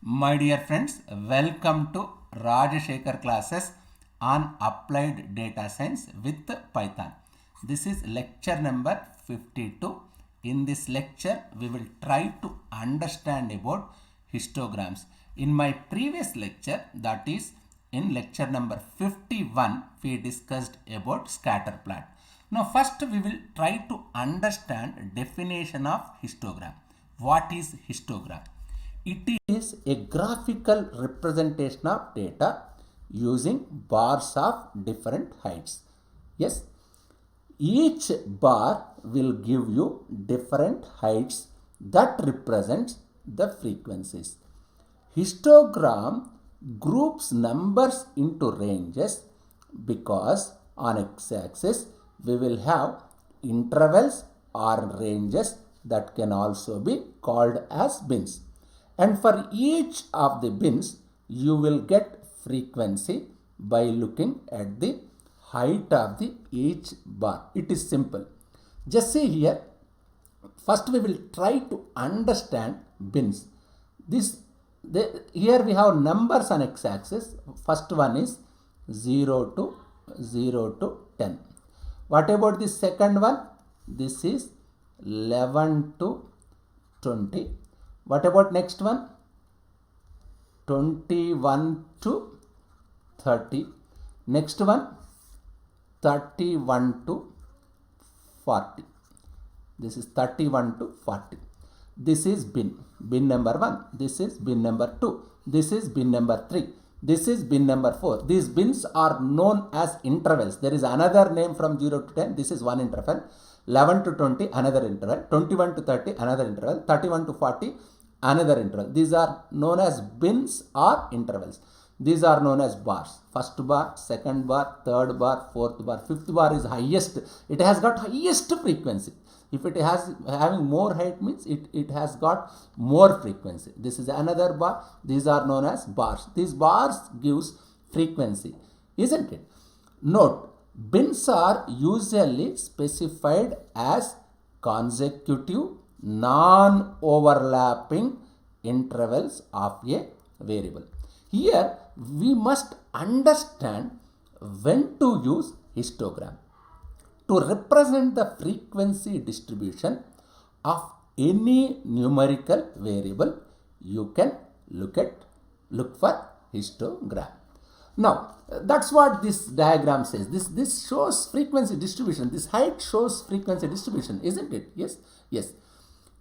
My dear friends, welcome to Rajashekhar classes on applied data science with Python. This is lecture number 52. In this lecture, we will try to understand about histograms. In my previous lecture, that is in lecture number 51, we discussed about scatter plot. Now first we will try to understand definition of histogram. What is histogram? It is a graphical representation of data using bars of different heights. Yes, each bar will give you different heights that represents the frequencies. Histogram groups numbers into ranges because on x-axis we will have intervals or ranges that can also be called as bins. And for each of the bins, you will get frequency by looking at the height of the each bar. It is simple. Just see here, first we will try to understand bins. Here we have numbers on x-axis. First one is 0 to 10. What about the second one? This is 11 to 20. What about next one? 21 to 30. Next one, 31 to 40. This is 31 to 40. This is bin number 1. This is bin number 2. This is bin number 3. This is bin number 4. These bins are known as intervals. There is another name from 0 to 10. This is one interval. 11 to 20, another interval. 21 to 30, another interval. 31 to 40, another interval. These are known as bins or intervals. These are known as bars. First bar, second bar, third bar, fourth bar, fifth bar is highest. It has got highest frequency. If it has having more height means it has got more frequency. This is another bar. These are known as bars. These bars gives frequency, isn't it? Note, bins are usually specified as consecutive non-overlapping intervals of a variable. Here we must understand when to use histogram. To represent the frequency distribution of any numerical variable, you can look for histogram. Now, that's what this diagram says. This shows frequency distribution. This height shows frequency distribution, isn't it? Yes.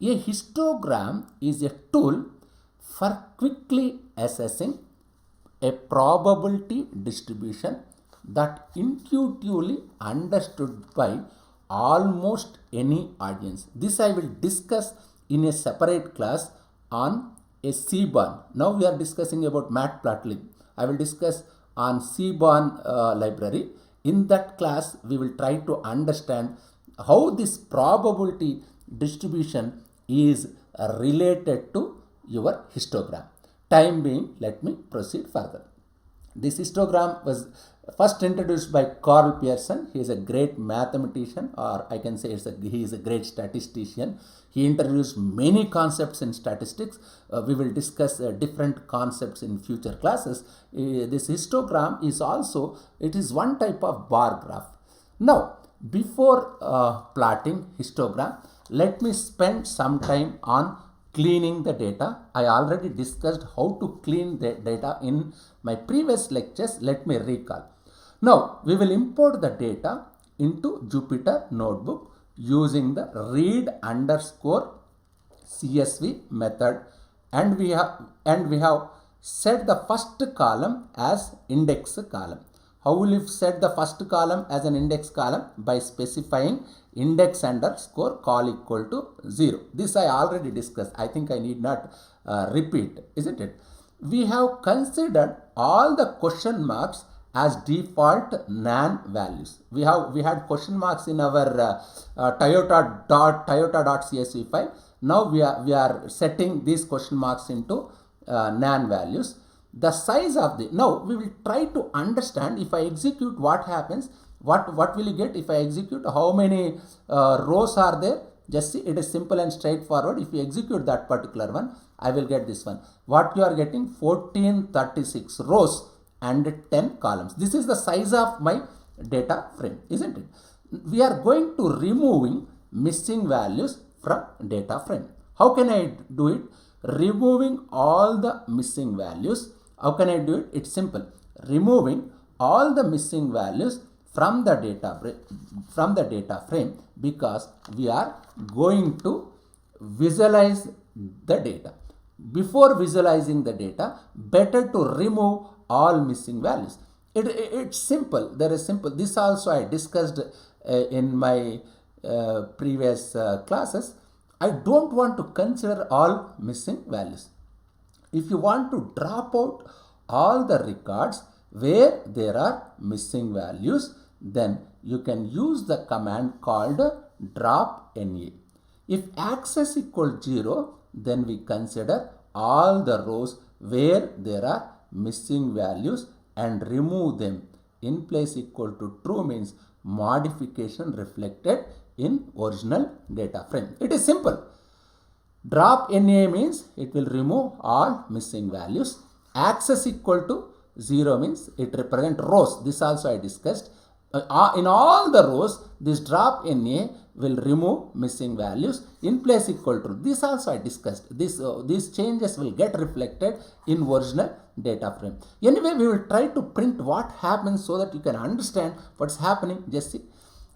A histogram is a tool for quickly assessing a probability distribution that intuitively understood by almost any audience. This I will discuss in a separate class on a Seaborn. Now we are discussing about matplotlib. I will discuss on Seaborn library. In that class, we will try to understand how this probability distribution is related to your histogram. Time being, let me proceed further. This histogram was first introduced by Carl Pearson. He is a great mathematician, or I can say he is a great statistician. He introduced many concepts in statistics. We will discuss different concepts in future classes. This histogram is also, it is one type of bar graph. Now, before plotting histogram, let me spend some time on cleaning the data. I already discussed how to clean the data in my previous lectures. Let me recall. Now, we will import the data into Jupyter Notebook using the read underscore CSV method, and we have set the first column as index column. How will you set the first column as an index column? By specifying index underscore call equal to 0. This I already discussed. I think I need not repeat, isn't it? We have considered all the question marks as default nan values. We had question marks in our Toyota.csv file. Now we are setting these question marks into nan values. The size of the, now we will try to understand if I execute what happens, what will you get if I execute, how many rows are there, Just see, it is simple and straightforward. If you execute that particular one, I will get this one. What you are getting? 1436 rows and 10 columns. This is the size of my data frame, isn't it? We are going to removing missing values from data frame. How can I do it? Removing all the missing values. How can I do it? It's simple. Removing all the missing values from the data frame, because we are going to visualize the data. Before visualizing the data, better to remove all missing values. It's simple. There is simple. This also I discussed in my previous classes. I don't want to consider all missing values. If you want to drop out all the records where there are missing values, then you can use the command called drop NA. If access equals 0, then we consider all the rows where there are missing values and remove them. In place equal to true means modification reflected in original data frame. It is simple. Drop NA means it will remove all missing values. Access equal to 0 means it represents rows. This also I discussed. In all the rows, this drop NA will remove missing values. In place equal to, this also I discussed. These changes will get reflected in original data frame. Anyway, we will try to print what happens so that you can understand what's happening. Just see.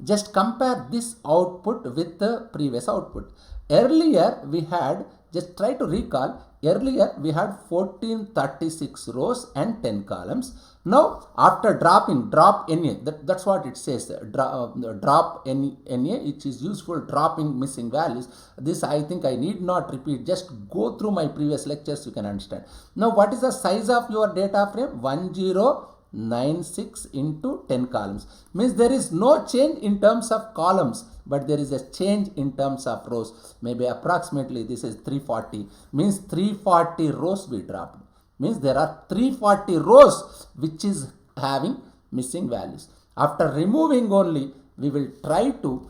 Just compare this output with the previous output. Earlier we had, just try to recall, earlier we had 1436 rows and 10 columns. Now after drop NA, that's what it says, drop NA, which is useful dropping missing values. This I think I need not repeat, just go through my previous lectures, you can understand. Now what is the size of your data frame? 1096 into 10 columns. Means there is no change in terms of columns, but there is a change in terms of rows. Maybe approximately this is 340. Means 340 rows we dropped. Means there are 340 rows which is having missing values. After removing only, we will try to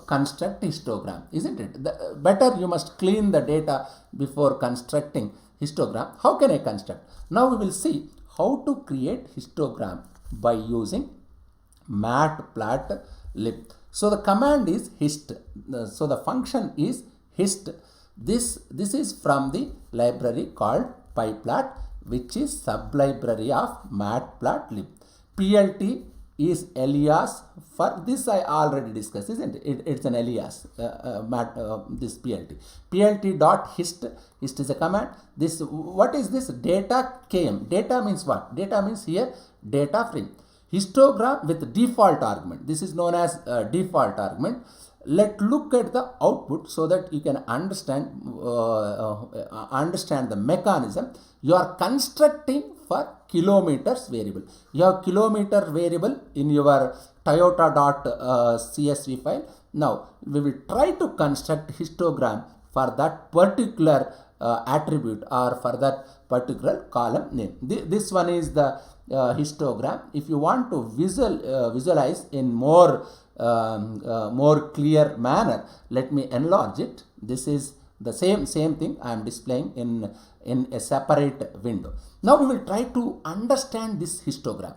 construct histogram, isn't it? Better you must clean the data before constructing histogram. How can I construct? Now we will see how to create histogram by using matplotlib. So the command is hist. So the function is hist. This is from the library called pyplot, which is sublibrary of matplotlib. PLT is alias for this, I already discussed, isn't it? It's an alias, this PLT. PLT.hist, hist is a command. This, what is this? Data km. Data means what? Data means here data frame. Histogram with default argument. This is known as default argument. Let's look at the output so that you can understand the mechanism. You are constructing for kilometers variable. You have kilometer variable in your Toyota.csv file. Now we will try to construct histogram for that particular attribute or for that particular column name. This one is the histogram. If you want to visualize in more clear manner, let me enlarge it. This is the same thing I am displaying in a separate window. Now we will try to understand this histogram.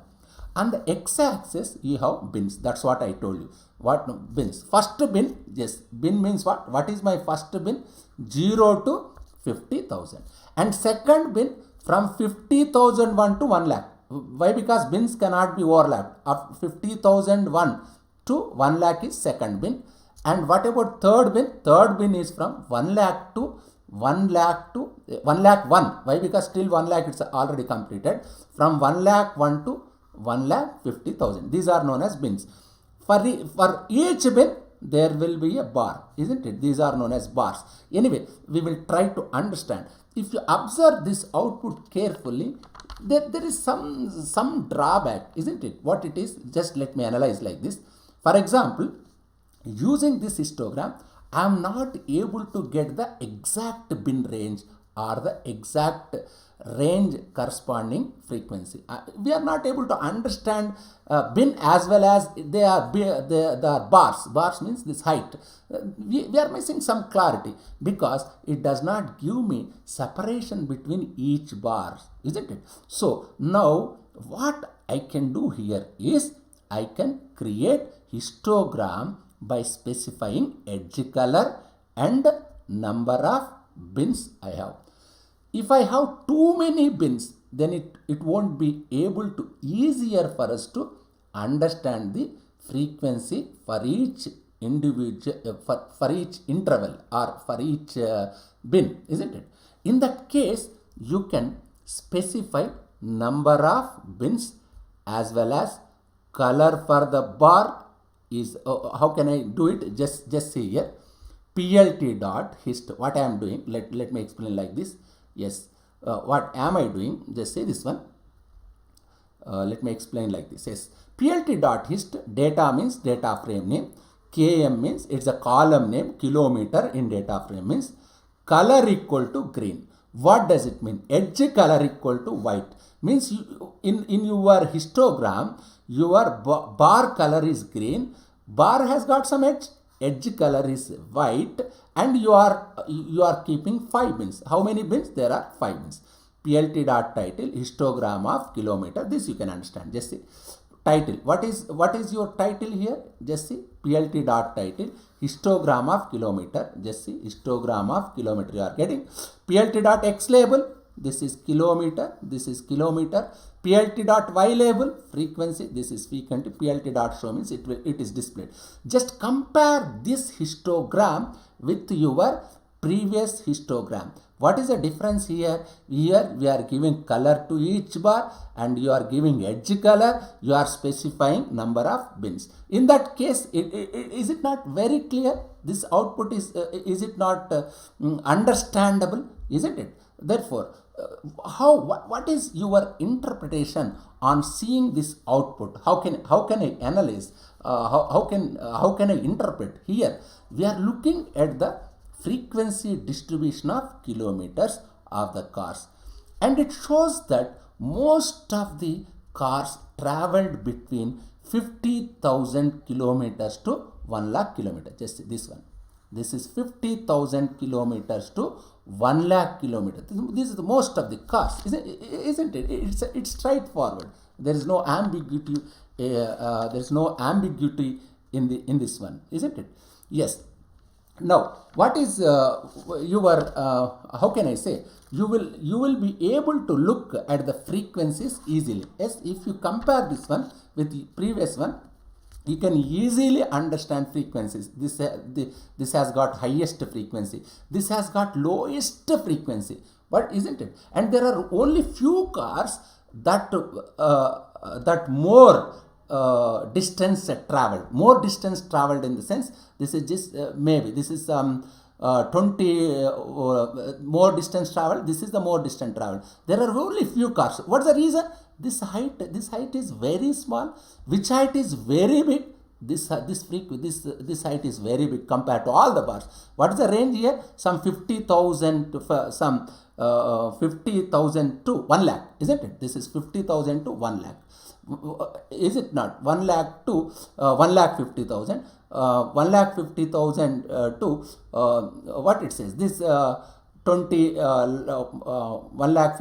On the x-axis you have bins. That's what I told you. What bins? First bin, yes, bin means what? What is my first bin? 0 to 50,000. And second bin from 50,001 to 1 lakh. Why? Because bins cannot be overlapped. Of 50,001 to 1 lakh is second bin. And what about third bin? Third bin is from 1 lakh to 1 lakh to 1 lakh 1. Why? Because still 1 lakh it's already completed. From 1 lakh 1 to 1 lakh 50,000. These are known as bins. For each bin there will be a bar, isn't it? These are known as bars. Anyway, we will try to understand. If you observe this output carefully, there is some drawback, isn't it? What it is? Just let me analyze like this. For example, using this histogram, I am not able to get the exact bin range or the exact range corresponding frequency. We are not able to understand bin as well as they are bars. Bars means this height. We are missing some clarity because it does not give me separation between each bar, isn't it? So now what I can do here is I can create histogram by specifying edge color and number of bins I have. If I have too many bins, then it won't be able to easier for us to understand the frequency for each individual, for each interval or for each bin, isn't it? In that case, you can specify number of bins as well as color for the bar is, how can I do it? Just see here, plt dot hist. What I am doing, let me explain like this. Yes, what am I doing? Just say this one. Let me explain like this. Yes, plt dot hist, data means data frame name, km means it's a column name, kilometer in data frame means color equal to green. What does it mean? Edge color equal to white means in your histogram your bar color is green, bar has got some edge color is white, and you are keeping 5 bins. How many bins? There are 5 bins. Plt dot title, histogram of kilometer. This you can understand. Just see title. What is your title here? Just see plt dot title, histogram of kilometer. Just see histogram of kilometer. You are getting plt dot x label. This is kilometer. This is kilometer. Plt dot y label, frequency. This is frequency. Plt dot show means it is displayed. Just compare this histogram with your previous histogram. What is the difference here? Here we are giving color to each bar and you are giving edge color. You are specifying number of bins. In that case, is it not very clear? This output is it not understandable? Isn't it? Therefore, what is your interpretation on seeing this output? How can I analyze? How can I interpret? Here we are looking at the frequency distribution of kilometers of the cars, and it shows that most of the cars traveled between 50,000 kilometers to 1 lakh kilometers. Just this one. This is 50,000 kilometers to 1 lakh kilometers. This is the most of the cars, isn't it? It's straightforward. There is no ambiguity. There is no ambiguity in this one, isn't it? Yes. Now, what is your how can I say? You will be able to look at the frequencies easily. Yes, if you compare this one with the previous one, you can easily understand frequencies. This has got highest frequency. This has got lowest frequency. But isn't it? And there are only few cars that more distance traveled. More distance traveled in the sense, this is just maybe this is 20 more distance traveled. This is the more distance traveled. There are only few cars. What's the reason? This height is very small. Which height is very big? This height is very big compared to all the bars. What is the range here? Some 50,000 to some 50,000 to 1 lakh, isn't it? This is 50,000 to 1 lakh. Is it not? 1 lakh to 1 lakh 50,000. 1 lakh 50,000 to what it says? This 1 lakh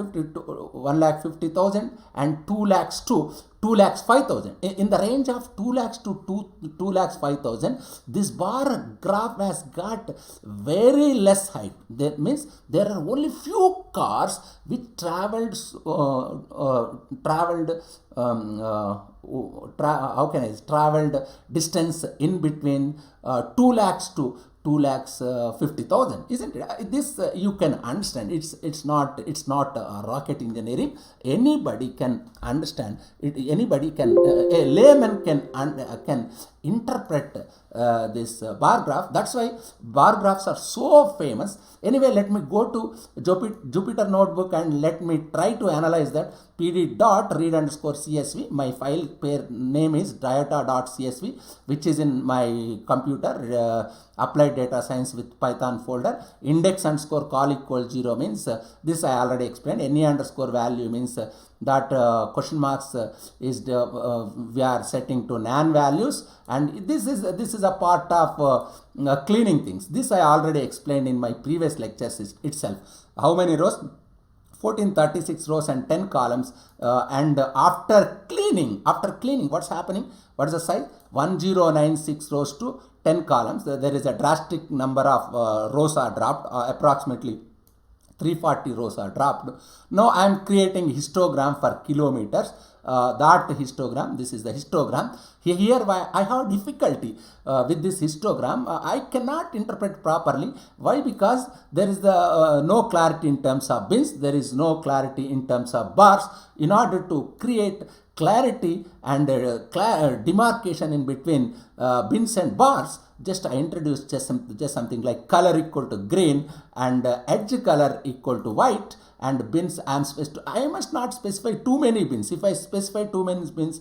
50,000 and 2 lakhs to 2 lakhs 5,000. In the range of 2 lakhs to 2 lakhs 5,000, this bar graph has got very less height. That means there are only few cars which traveled traveled distance in between 2 lakhs to 2 lakhs 50,000, isn't it? This you can understand. It's not rocket engineering. Anybody can understand it. Anybody can a layman can interpret this bar graph. That's why bar graphs are so famous. Anyway, let me go to Jupyter Notebook and let me try to analyze that. pd dot read underscore csv. My file pair name is diota.csv, which is in my computer. Applied applied data science with Python folder. Index underscore call equals 0 means this I already explained. Any underscore value means that question marks is the, we are setting to nan values, and this is a part of cleaning things. This I already explained in my previous lectures itself. How many rows? 1436 rows and 10 columns, and after cleaning, what's happening? What is the size? 1096 rows to 10 columns. There is a drastic number of rows are dropped, approximately 340 rows are dropped. Now I am creating histogram for kilometers. That histogram, this is the histogram. Here I have difficulty with this histogram. I cannot interpret properly. Why? Because there is the no clarity in terms of bins, there is no clarity in terms of bars. In order to create clarity and demarcation in between bins and bars, just I introduced just something like color equal to green and edge color equal to white, and bins I must not specify too many bins. If I specify too many bins,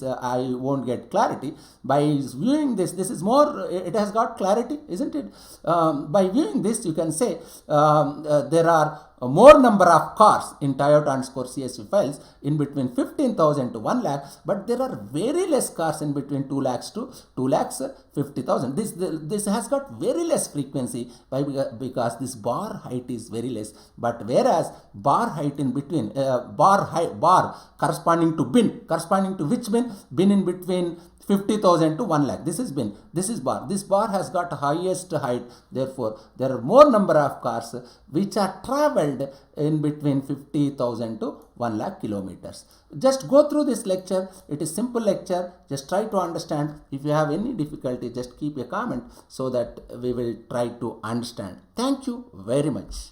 I won't get clarity. By viewing this is more, it has got clarity, isn't it? By viewing this, you can say there are more number of cars in Toyota underscore CSV files in between 15,000 to 1 lakh, but there are very less cars in between 2 lakhs to 2 lakhs 50,000. This has got very less frequency because this bar height is very less. But whereas bar height in between bar corresponding to bin, corresponding to which bin? Bin in between 50,000 to 1 lakh. This is bin. This is bar. This bar has got highest height. Therefore, there are more number of cars which are traveled in between 50,000 to 1 lakh kilometers. Just go through this lecture. It is simple lecture. Just try to understand. If you have any difficulty, just keep a comment so that we will try to understand. Thank you very much.